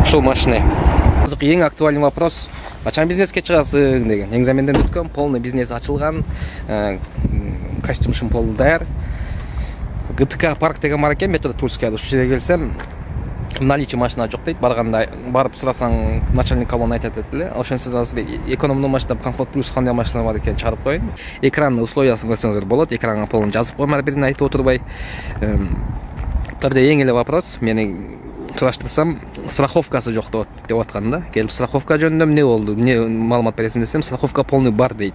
Ушул машина. Ең актуальный вопрос. Качан бизнеске чыгасың деген. Экзаменден өткөн, полный бизнес ачылган, костюмшым полный даяр. ГТК парк деген бар экен, метро Тульская. Ушул жерге келсем, наличие машина жок дейт. Барганда барып сурасаң, начальник колонна айтат эле. Ошонсо экономный машина, комфорт плюс кандай машина бар экен чыгарып коюн. Экранны условиясын көрсөңүздөр болот. Экранга полный жазып коймар бирин айтып отурбай. Бирде эң эле вопрос, мени сураштырсам, страховкасы жок деп аткан да. Келип страховка жөнүндө эмне болду? Эмне маалымат бересиң десем, страховка полный бар дейт.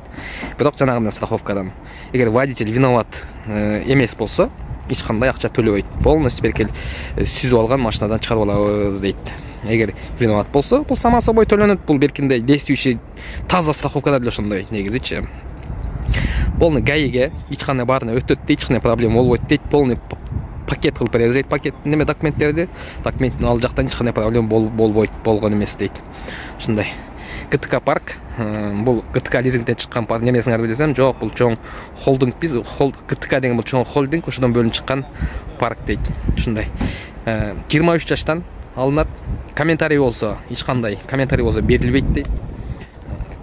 Бирок жанагы страховкадан эгер водитель виноват эмес болсо, эч кандай акча төлөбөйт. Полностью беркел сүзүп алган машинадан чыгарып алабыз дейт. Эгер виноват болсо, бул сама собой төлөнөт. Бул беркинде действующий таза страховкада деле ошондой негизичи. Полный гаиге эч кандай баарына өтөт дейт, эч кандай проблема болбойт дейт. Полный пакет кылып беребиз дейт. Пакет неме документтерди, документтин ал жактан эч кандай проблема болбойт, болгон эмес дейт. Ушундай. ГТК парк, бул ГТК лизингден чыккан парк немесиңерби десем, жок, бул чоң холдинг биз, ГТК деген бул чоң холдинг, ошодон бөлүнүп чыккан парк дейт. Ушундай. 23 жаштан алынат. Комментарий болсо, эч кандай комментарий болсо берилбейт дейт.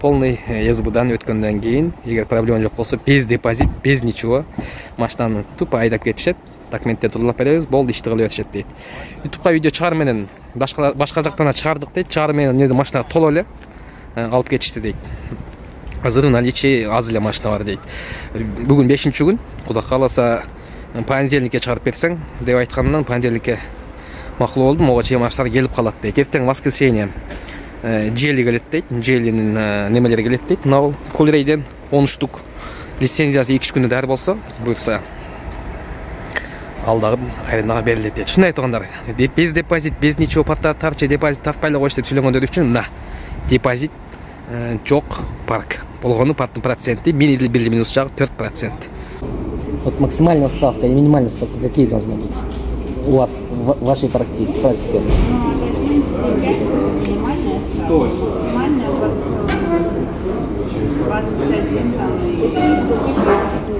Полный СБдан өткөндөн кийин, эгер проблема жок болсо, без депозит, без ничего машинаны тупо айдап кетишет. Документтерди турлап беребиз, болду, ишти кылып беришет дейт. YouTubeга видео чыгар менен башка жактан чыгардык дейт. Чыгар менен машина толо эле алып кетишти дейт. Азыр наличие аз эле машина бар дейт. Бүгүн 5-күн, Кудай кааласа понедельникке чыгарып берсең деп айткандан понедельникке макул болдум. Ого чейин машиналар келип калат дейт. Эртең воскресенье Джели келет дейт. Джелинин немелери келет дейт. Мына Колрейден 10 штук лицензиясы 2 күндө даяр болсо, буйрса алдағы арендаға берилет дейт. Шуну айткандар. Без депозит, без ничего тарча депозит тартпай эле коюш деп сүйлөгөндөр үчүн мына депозит жок парк. Болгону парктын проценти минус жагы 4%. Вот максимальная ставка и минимальная ставка какие должны быть у вас в вашей практике?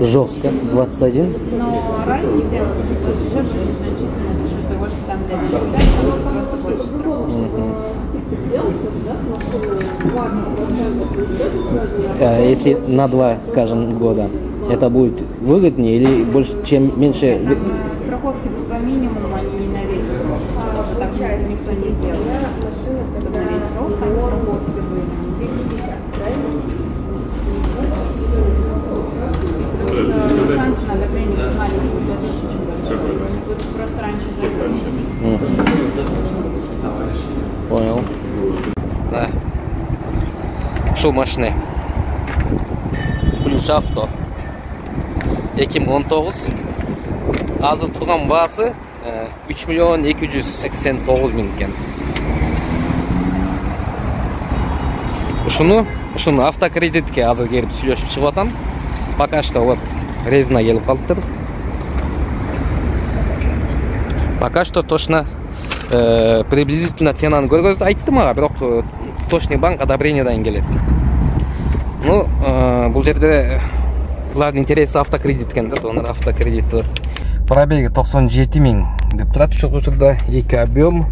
Жестко, 21. Но разница платежа будет значительно за счет того, что там для 95 просто больше страховки. Если на 2, скажем, года, это будет выгоднее или больше, чем меньше? Страховки по минимуму, они не на весь срок. Так никто не делает. Чтобы на весь срок, там страховки были 250, правильно? Шансы на одобрение маленьких будут очень большие. Будут просто раньше закончить. Понял. Да. Ушул машина. Ключ авто. 2019. Азыр турган баасы 3 миллион 289 миң экен. Ушуну автокредитке азыр келип сүйлөшүп чыгып атам. Пока что вот резина келип калыптыр. Пока что точно приблизительно ценаны көргөздү айтты мага, бирок точный банк одобрениедан келет. Ну, бул жерде булардын интереси автокредит экен да, онор автокредит. Пробеги 97 миң деп турат. Ушул учурда 2 объем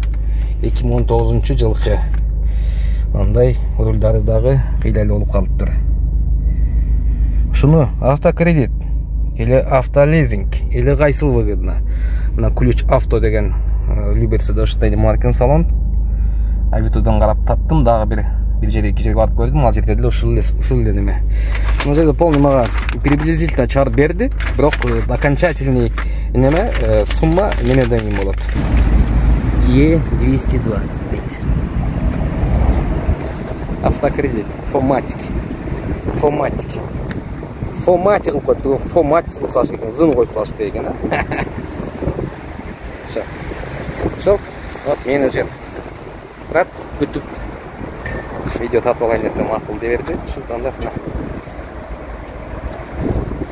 2019 жылкы. Андай рулдары дагы кыйдайлы болуп калыптыр. Шуну автокредит или автолизинг или кайсыл выгодно. Мына ключ авто деген Люберсе ошондой марканын салон. Авитодон карап таптым, дагы бир жерге барып көрдүм. Ал жерде деле ушул эле неме. Бул жерде полный мага приблизительно чыгарып берди, бирок окончательный неме сумма немеден кийин болот. Е220 дейт. Автокредит, фоматик кылып коюптур, фоматик кылып салыш керек, зын коюп салыш керек экен. Ошо, вот менеджер. Брат, күтүп видео тартып алайын десем макул деп берди. Ушундан да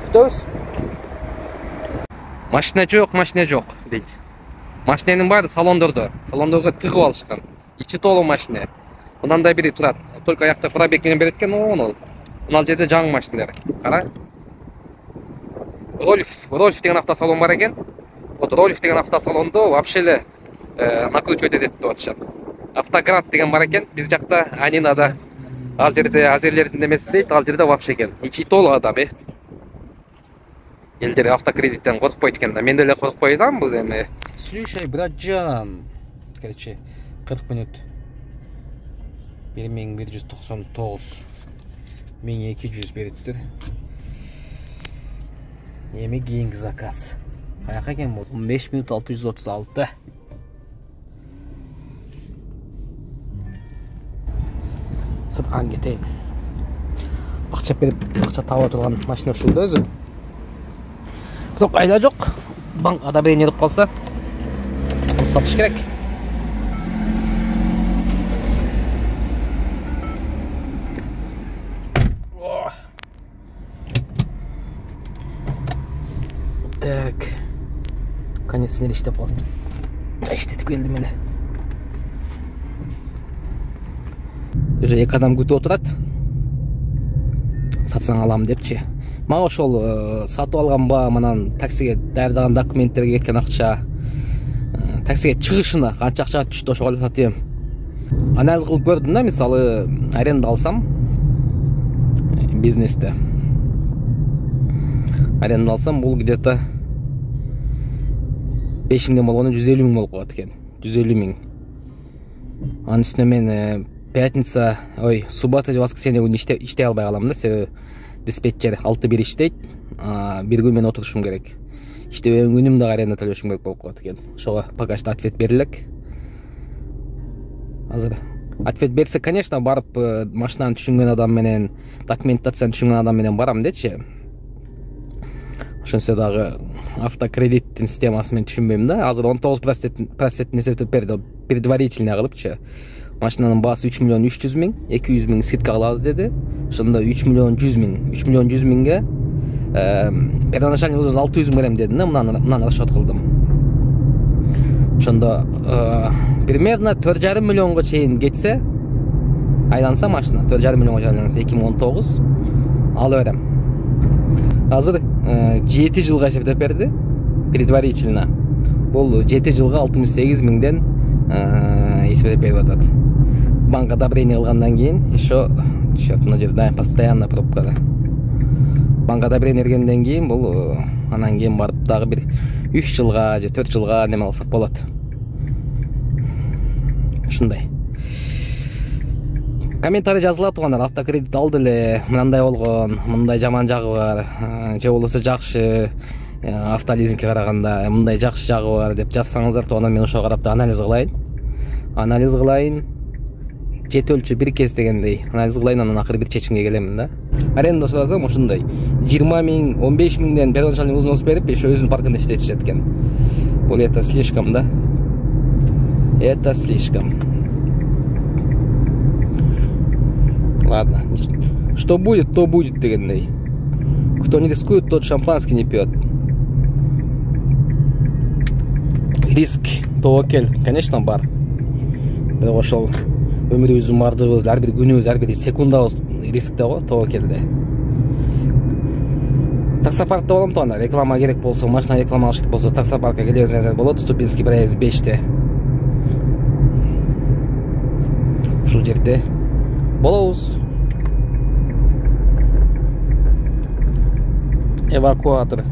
күтөбүз. Машина жок дейт. Машинанын баары салондордо тыгып алышкан. Ичи толуу машина. Мынандай бири турат. Только аякта пробег менен берет экен, мына жерде жаңы машиналар. Кара. Рольф деген автосалон бар экен. Вот Рольф деген автосалондо вообще эле накручивать этет деп атышат. Автоград деген бар экен, биз жакта Анинада ал жерде азерлердин немеси дейт, ал жерде вообще экен. Ичи толук адам, Элдер автокредиттен коркпойт экен да. Мен деле коркпой атам бул эми. Слушай, братжан. Короче, 40 минут. 1199 1200 бериптир. Эми кийинки заказ. Каяка экен бул? 15 минут 636. Сыртан кетейин. Акча берип, акча таба турган машина ушул да өзү. Бирок айда жок. Банкада бир нереп калса, сатыш керек. Так. Конец не иштеп калды. Иштетип келдим эле. Уже эки адам күтүп отурат. Сатсаң алам депчи. Мага ошол сатып алган баа менен таксиге даярдаган документтерге кеткен акча, таксиге чыгышына канча акча түштү ошого эле сатып эм. Анализ кылып көрдүм да, мисалы аренда алсам бизнесте. Аренда алсам бул где-то 5 миң болгону 150 миң болуп калат экен. 150 миң. Анын үстүнө мен пятница, суббота же воскресенье күнү иштей албай калам да, себеби диспетчер 6-1 иштейт, бир күн мен отурушум керек. Иштебеген күнүм дагы аренда төлөшүм керек болуп калат экен. Ошого пока что ответ берилек. Азыр ответ берсе, конечно, барып машинаны түшүнгөн адам менен, документацияны түшүнгөн адам менен барам дечи. Ошонсо дагы автокредиттин системасы мен түшүнбөйм да. Азыр 19% эсептеп берди, предварительный кылыпчы. Машинанын баасы 3 миллион 300 миң, 200 миң скидка кылабыз деди. Ошондо 3 миллион 100 миң. 3 миллион 100 миңге первоначальный взнос 600 миң берем дедим да, мынаны расчет кылдым. Ошондо примерно 4,5 миллионго чейин кетсе, айланса машина 4,5 миллионго айланса 2019 ала берем. Азыр 7 жылга эсептеп берди, предварительно. Бул 7 жылга 68 миңден эсептеп берип атат. Банк одобрение кылгандан кийин еще счетно жерде постоянно пробкада. Банк одобрение бергенден кийин бул анан кийин барып дагы бир 3 жылга же 4 жылга неме алсак болот. Ушундай. Комментарий жазыла тургандар, автокредит алды эле, мындай болгон, мындай жаман жагы бар, же болбосо жакшы, автолизингке караганда мындай жакшы жагы бар деп жазсаңыздар, тоонан мен ошого карап анализ кылайын. Жет өлчү бир кез дегендей анализ кылайын, анан акыры бир чечимге келемин да. Аренда сурасам ушундай 20 миң, 15 миңден первоначальный взнос берип, еще өзүнүн паркында иштетишет экен. Бул это слишком, да? Это слишком. Ладно, что будет, то будет дегендей. Кто не рискует, тот шампанский не пьет. Риск, тоокел, конечно, бар. Бирок ошол өмүрүбүздүн бардыгыбыз, ар бир күнүбүз, ар бир секундабыз рискте го, тоокелде. Таксопаркта болом тоона, реклама керек болсо, машина реклама алыш керек болсо, таксопаркка келесиңер болот, Ступинский проезд 5-те. Ушул жерде болобуз. Эвакуатор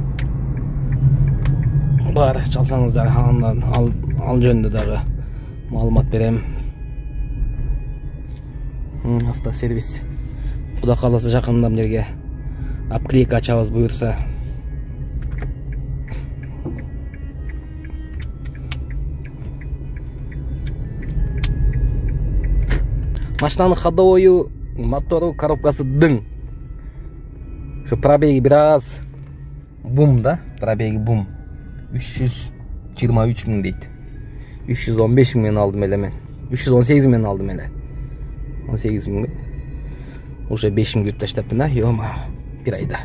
бар, чалсаңыздар, андан ал жөнүндө дагы маалымат берем. Автосервис. Куда каласа жакындам жерге обклейка ачабыз буюрса. Машинанын ходовою, мотору, коробкасы дың. Şu пробеги бир аз бум да, пробеги бум. 323 миң дейт. 315 миңден алдым эле мен. 318 миңден алдым эле. 18 миң. Уже 5 миң күтүп таштаппын да, ёма, бир айда.